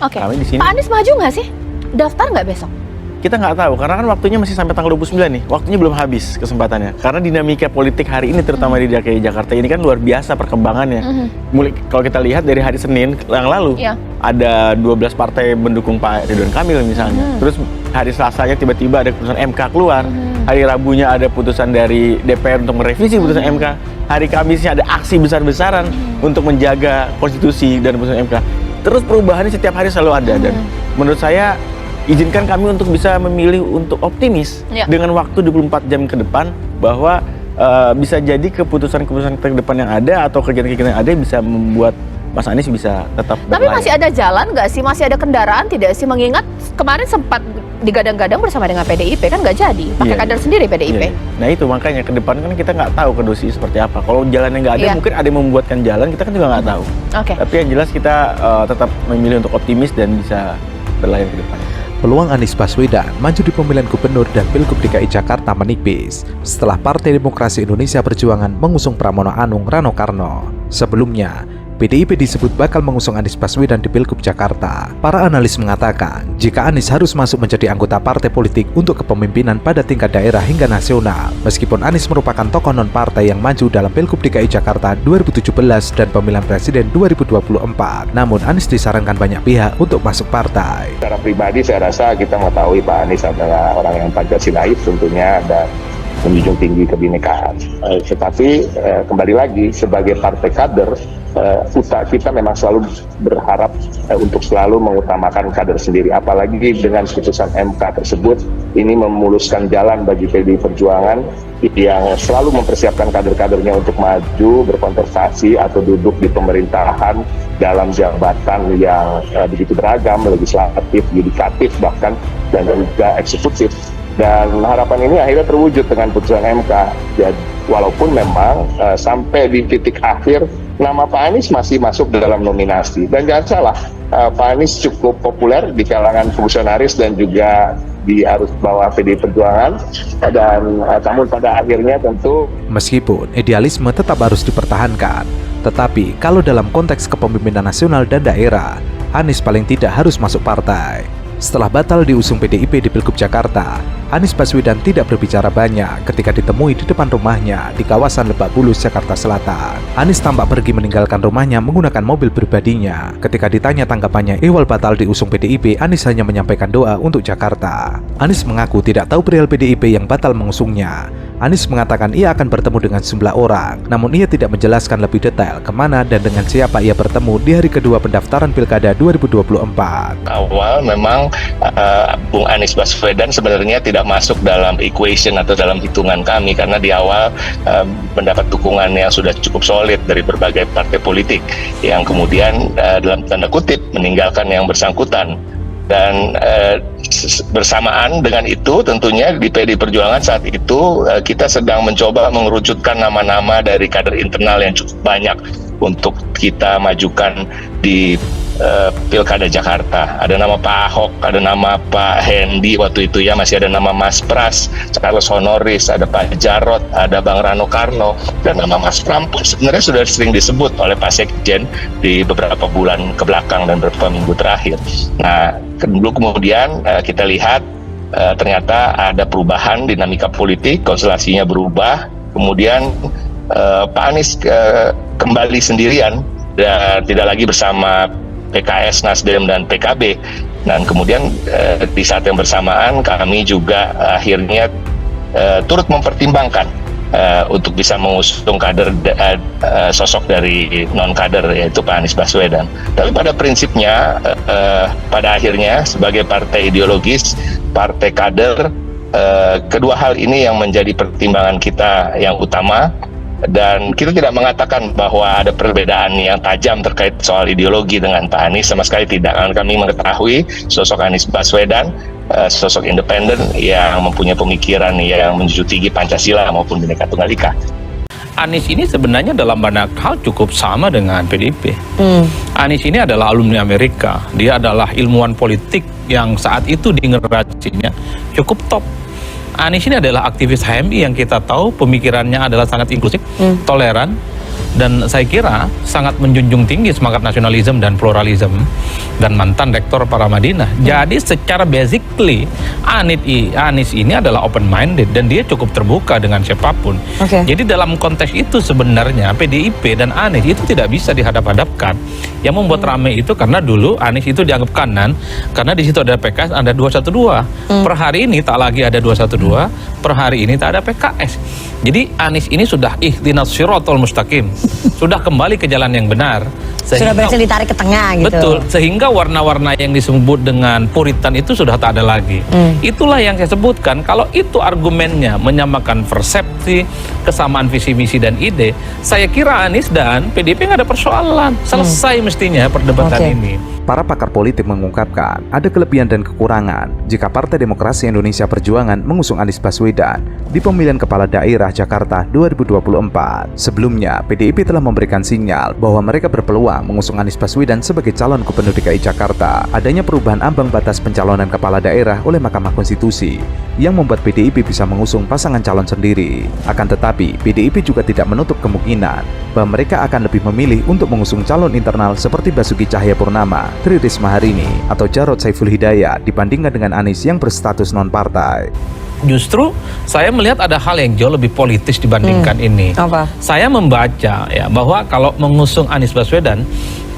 Oke. Kami di sini. Pak Anies maju nggak sih? Daftar nggak besok? Kita nggak tahu, karena kan waktunya masih sampai tanggal 29 nih. Waktunya belum habis kesempatannya. Karena dinamika politik hari ini, terutama di DKI Jakarta ini kan luar biasa perkembangannya. Mulai kalau kita lihat dari hari Senin yang lalu, ada 12 partai mendukung Pak Ridwan Kamil misalnya. Terus hari Selasanya tiba-tiba ada keputusan MK keluar. Hari Rabunya ada putusan dari DPR untuk merevisi putusan MK. Hari Kamisnya ada aksi besar-besaran untuk menjaga konstitusi dan putusan MK. Terus perubahannya setiap hari selalu ada. Dan menurut saya, izinkan kami untuk bisa memilih untuk optimis dengan waktu 24 jam ke depan bahwa bisa jadi keputusan-keputusan ke depan yang ada atau kegiatan-kegiatan yang ada bisa membuat Mas Anies bisa tetap berlayar. Tapi masih ada jalan nggak sih? Masih ada kendaraan tidak sih? Mengingat kemarin sempat digadang-gadang bersama dengan PDIP, kan nggak jadi pakai kader sendiri PDIP. Nah itu makanya ke depan kan kita nggak tahu kondisi seperti apa. Kalau jalannya nggak ada, mungkin ada yang membuatkan jalan, kita kan juga nggak tahu. Tapi yang jelas kita tetap memilih untuk optimis dan bisa berlayar ke depan. Peluang Anies Baswedan maju di pemilihan gubernur dan Pilgub DKI Jakarta menipis setelah Partai Demokrasi Indonesia Perjuangan mengusung Pramono Anung Rano Karno. Sebelumnya, PDIP disebut bakal mengusung Anies Baswedan di Pilgub Jakarta. Para analis mengatakan, jika Anies harus masuk menjadi anggota partai politik untuk kepemimpinan pada tingkat daerah hingga nasional, meskipun Anies merupakan tokoh non-partai yang maju dalam Pilgub DKI Jakarta 2017 dan pemilihan presiden 2024, namun Anies disarankan banyak pihak untuk masuk partai. Secara pribadi saya rasa kita mengetahui Pak Anies adalah orang yang Pancasilais tentunya dan menjunjung tinggi kebinekaan. Tetapi kembali lagi sebagai partai kader, kita memang selalu berharap untuk selalu mengutamakan kader sendiri. Apalagi dengan putusan MK tersebut, ini memuluskan jalan bagi PDI Perjuangan yang selalu mempersiapkan kader-kadernya untuk maju, berkontestasi atau duduk di pemerintahan dalam jabatan yang begitu beragam, legislatif, yudikatif bahkan, dan juga eksekutif. Dan harapan ini akhirnya terwujud dengan putusan MK. Jadi, walaupun memang sampai di titik akhir nama Pak Anies masih masuk dalam nominasi. Dan jangan salah, Pak Anies cukup populer di kalangan fungsionaris dan juga di arus bawah PDI Perjuangan. Dan namun pada akhirnya tentu meskipun idealisme tetap harus dipertahankan, tetapi kalau dalam konteks kepemimpinan nasional dan daerah, Anies paling tidak harus masuk partai. Setelah batal diusung PDIP di Pilgub Jakarta, Anies Baswedan tidak berbicara banyak ketika ditemui di depan rumahnya di kawasan Lebak Bulus, Jakarta Selatan. Anies tampak pergi meninggalkan rumahnya menggunakan mobil pribadinya. Ketika ditanya tanggapannya ihwal batal diusung PDIP, Anies hanya menyampaikan doa untuk Jakarta. Anies mengaku tidak tahu perihal PDIP yang batal mengusungnya. Anies mengatakan ia akan bertemu dengan sejumlah orang, namun ia tidak menjelaskan lebih detail kemana dan dengan siapa ia bertemu di hari kedua pendaftaran Pilkada 2024. Awal memang Bung Anies Baswedan sebenarnya tidak masuk dalam equation atau dalam hitungan kami, karena di awal mendapat dukungan yang sudah cukup solid dari berbagai partai politik yang kemudian dalam tanda kutip meninggalkan yang bersangkutan. Dan bersamaan dengan itu tentunya di PDI Perjuangan saat itu kita sedang mencoba mengerucutkan nama-nama dari kader internal yang cukup banyak untuk kita majukan di Pilkada Jakarta. Ada nama Pak Ahok, ada nama Pak Hendy waktu itu ya, masih ada nama Mas Pras, Carlos Honoris, ada Pak Jarot, ada Bang Rano Karno, dan nama Mas Pram pun sebenarnya sudah sering disebut oleh Pak Sekjen di beberapa bulan kebelakang dan beberapa minggu terakhir. Nah, kemudian kita lihat ternyata ada perubahan dinamika politik, konstelasinya berubah, kemudian Pak Anies kembali sendirian dan tidak lagi bersama PKS, Nasdem, dan PKB. Dan kemudian di saat yang bersamaan kami juga akhirnya turut mempertimbangkan untuk bisa mengusung kader sosok dari non-kader, yaitu Pak Anies Baswedan. Tapi pada prinsipnya, pada akhirnya sebagai partai ideologis, partai kader, kedua hal ini yang menjadi pertimbangan kita yang utama. Dan kita tidak mengatakan bahwa ada perbedaan yang tajam terkait soal ideologi dengan Pak Anies, sama sekali tidak. Kami mengetahui sosok Anies Baswedan, sosok independen yang mempunyai pemikiran yang menjunjung tinggi Pancasila maupun Bhinneka Tunggal Ika. Anies ini sebenarnya dalam banyak hal cukup sama dengan PDIP. Anies ini adalah alumni Amerika, dia adalah ilmuwan politik yang saat itu di generasinya cukup top. Anies ini adalah aktivis HMI yang kita tahu pemikirannya adalah sangat inklusif, toleran, dan saya kira sangat menjunjung tinggi semangat nasionalisme dan pluralisme, dan mantan rektor Paramadina. Jadi secara basically Anies ini adalah open minded dan dia cukup terbuka dengan siapapun. Jadi dalam konteks itu sebenarnya PDIP dan Anies itu tidak bisa dihadap-hadapkan. Yang membuat ramai itu karena dulu Anies itu dianggap kanan karena di situ ada PKS, ada 212. Per hari ini tak lagi ada 212, per hari ini tak ada PKS. Jadi Anies ini sudah ihdinas siratal mustaqim, sudah kembali ke jalan yang benar. Sudah berhasil ditarik ke tengah gitu. Betul, sehingga warna-warna yang disebut dengan puritan itu sudah tak ada lagi. Itulah yang saya sebutkan, kalau itu argumennya menyamakan persepsi, kesamaan visi misi dan ide, saya kira Anies dan PDIP nggak ada persoalan, selesai mestinya perdebatan ini. Para pakar politik mengungkapkan ada kelebihan dan kekurangan jika Partai Demokrasi Indonesia Perjuangan mengusung Anies Baswedan di pemilihan kepala daerah Jakarta 2024. Sebelumnya, PDIP telah memberikan sinyal bahwa mereka berpeluang mengusung Anies Baswedan sebagai calon gubernur DKI Jakarta. Adanya perubahan ambang batas pencalonan kepala daerah oleh Mahkamah Konstitusi yang membuat PDIP bisa mengusung pasangan calon sendiri. Akan tetapi, PDIP juga tidak menutup kemungkinan bahwa mereka akan lebih memilih untuk mengusung calon internal seperti Basuki Cahayapurnama, Tri Risma Harini, atau Jarod Saiful Hidayat dibandingkan dengan Anies yang berstatus non-partai. Justru saya melihat ada hal yang jauh lebih politis dibandingkan ini. Apa? Saya membaca ya bahwa kalau mengusung Anies Baswedan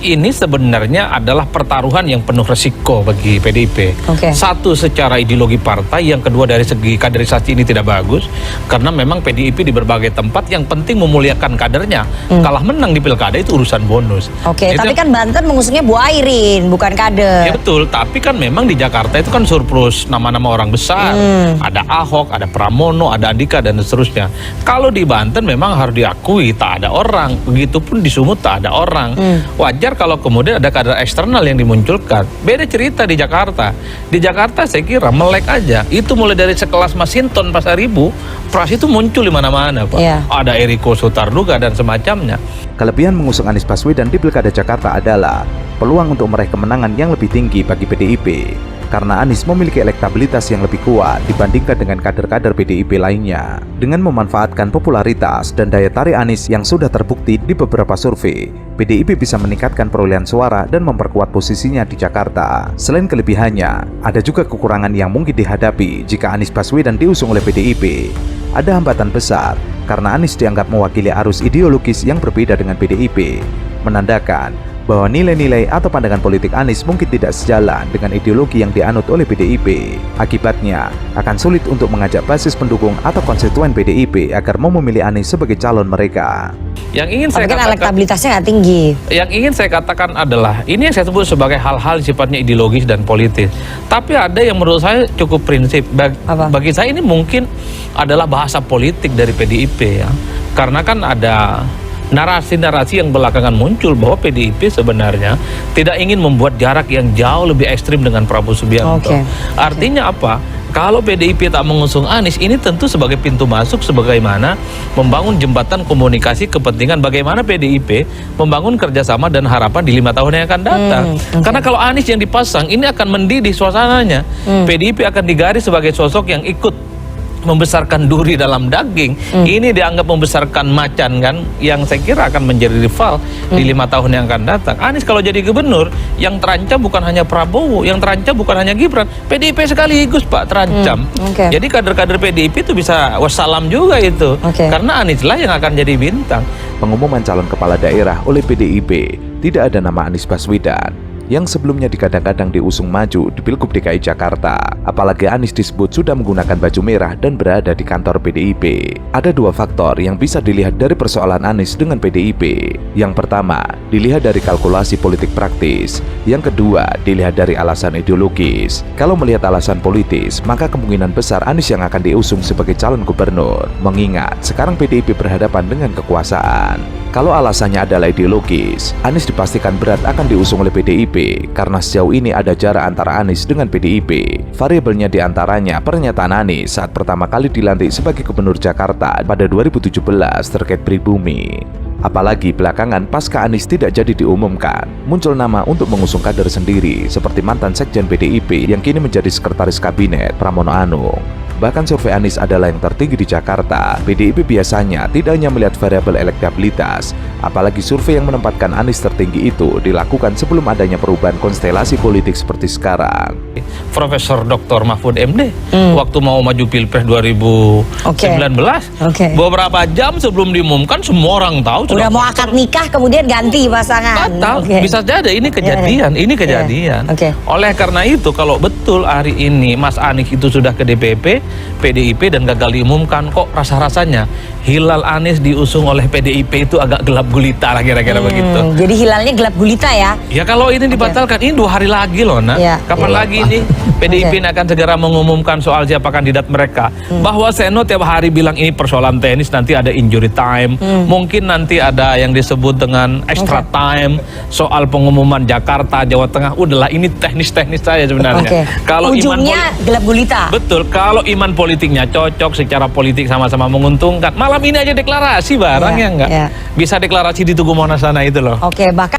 ini sebenarnya adalah pertaruhan yang penuh resiko bagi PDIP. Satu, secara ideologi partai, yang kedua dari segi kaderisasi ini tidak bagus karena memang PDIP di berbagai tempat yang penting memuliakan kadernya. Kalah menang di pilkada itu urusan bonus. Tapi kan Banten mengusungnya Bu Airin, bukan kader. Ya betul, tapi kan memang di Jakarta itu kan surplus nama-nama orang besar. Ada Ahok, ada Pramono, ada Andika dan seterusnya. Kalau di Banten memang harus diakui tak ada orang. Begitupun di Sumut tak ada orang. Wajar kalau kemudian ada kader eksternal yang dimunculkan. Beda cerita di Jakarta. Di Jakarta saya kira melek aja. Itu mulai dari sekelas Masinton Pasaribu, Pras itu muncul di mana-mana, Pak. Ada Eriko Sutarduga dan semacamnya. Kelebihan mengusung Anies Baswedan di Pilkada Jakarta adalah peluang untuk meraih kemenangan yang lebih tinggi bagi PDIP. Karena Anies memiliki elektabilitas yang lebih kuat dibandingkan dengan kader-kader PDIP lainnya. Dengan memanfaatkan popularitas dan daya tarik Anies yang sudah terbukti di beberapa survei, PDIP bisa meningkatkan perolehan suara dan memperkuat posisinya di Jakarta. Selain kelebihannya, ada juga kekurangan yang mungkin dihadapi jika Anies Baswedan diusung oleh PDIP. Ada hambatan besar karena Anies dianggap mewakili arus ideologis yang berbeda dengan PDIP, menandakan bahwa nilai-nilai atau pandangan politik Anies mungkin tidak sejalan dengan ideologi yang dianut oleh PDIP. Akibatnya, akan sulit untuk mengajak basis pendukung atau konstituen PDIP agar mau memilih Anies sebagai calon mereka. Yang ingin saya katakan, elektabilitasnya nggak tinggi. Yang ingin saya katakan adalah, ini yang saya sebut sebagai hal-hal sifatnya ideologis dan politis. Tapi ada yang menurut saya cukup prinsip. Bagi saya ini mungkin adalah bahasa politik dari PDIP ya. Karena kan ada narasi-narasi yang belakangan muncul bahwa PDIP sebenarnya tidak ingin membuat jarak yang jauh lebih ekstrim dengan Prabowo Subianto. Artinya apa? Kalau PDIP tak mengusung Anies, ini tentu sebagai pintu masuk sebagaimana membangun jembatan komunikasi kepentingan bagaimana PDIP membangun kerjasama dan harapan di 5 tahun yang akan datang. Karena kalau Anies yang dipasang, ini akan mendidih suasananya. PDIP akan digaris sebagai sosok yang ikut membesarkan duri dalam daging. Ini dianggap membesarkan macan kan, yang saya kira akan menjadi rival di 5 tahun yang akan datang. Anies kalau jadi gubernur, yang terancam bukan hanya Prabowo, yang terancam bukan hanya Gibran, PDIP sekaligus Pak terancam. Jadi kader-kader PDIP itu bisa wassalam juga itu. Karena Anies lah yang akan jadi bintang. Pengumuman calon kepala daerah oleh PDIP, tidak ada nama Anies Baswedan yang sebelumnya digadang-gadang diusung maju di Pilgub DKI Jakarta. Apalagi Anies disebut sudah menggunakan baju merah dan berada di kantor PDIP. Ada 2 faktor yang bisa dilihat dari persoalan Anies dengan PDIP. Yang pertama, dilihat dari kalkulasi politik praktis. Yang kedua, dilihat dari alasan ideologis. Kalau melihat alasan politis, maka kemungkinan besar Anies yang akan diusung sebagai calon gubernur. Mengingat sekarang PDIP berhadapan dengan kekuasaan. Kalau alasannya adalah ideologis, Anies dipastikan berat akan diusung oleh PDIP karena sejauh ini ada jarak antara Anies dengan PDIP. Variabelnya diantaranya pernyataan Anies saat pertama kali dilantik sebagai gubernur Jakarta pada 2017 terkait pribumi. Apalagi belakangan pasca Anies tidak jadi diumumkan, muncul nama untuk mengusung kader sendiri seperti mantan sekjen PDIP yang kini menjadi sekretaris kabinet Pramono Anung. Bahkan survei Anies adalah yang tertinggi di Jakarta. PDIP biasanya tidak hanya melihat variabel elektabilitas, apalagi survei yang menempatkan Anies tertinggi itu dilakukan sebelum adanya perubahan konstelasi politik seperti sekarang. Profesor Dr. Mahfud MD waktu mau maju Pilpres 2019 beberapa jam sebelum diumumkan semua orang tahu Udah mau akad nikah kemudian ganti pasangan. batal. Oke. Bisa jadi ini kejadian, ini kejadian. Oke. Oleh karena itu kalau betul hari ini Mas Anies itu sudah ke DPP, PDIP dan gagal diumumkan, kok rasa-rasanya hilal Anies diusung oleh PDIP itu agak gelap gulita lah kira-kira begitu. Jadi hilalnya gelap gulita ya. Ya kalau ini dibatalkan, ini 2 hari lagi loh nak. Iya. Kapan Iya. lagi ini PDIP Oke. akan segera mengumumkan soal siapa kandidat mereka. Bahwa Seno tiap hari bilang ini persoalan tenis, nanti ada injury time, mungkin nanti ada yang disebut dengan extra time, soal pengumuman Jakarta, Jawa Tengah. Udahlah ini teknis-teknis saja sebenarnya. Oke. Kalau Ujungnya gelap gulita. betul, kalau iman politiknya cocok, secara politik sama-sama menguntungkan, malam ini aja deklarasi barang Iya, ya enggak? iya. Bisa deklarasi di Tugu Monas sana itu loh. Oke, bahkan